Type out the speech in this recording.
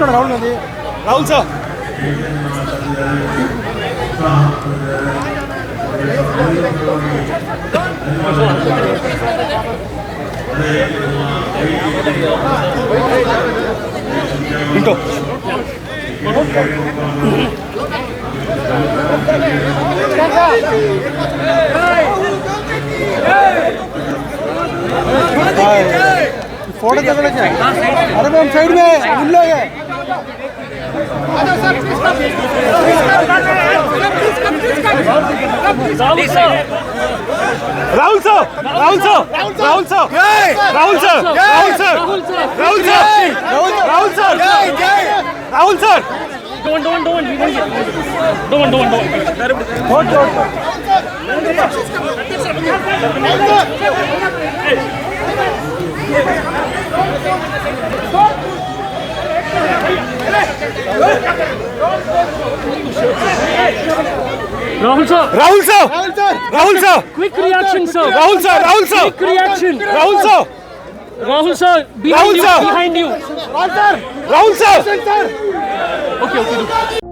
Rahul Gandhi Rahul sir into photo तगड़े अरे हम साइड में घूम लोगे Rahul sir Rahul sir Rahul sir Rahul sir Rahul sir Rahul sir Rahul sir Rahul sir Rahul sir. Rahul sir Rahul sir Quick reaction, sir. Rahul sir Rahul sir Quick reaction. Rahul sir Rahul sir. Rahul Behind you. sir. Behind you. Rahul sir Okay.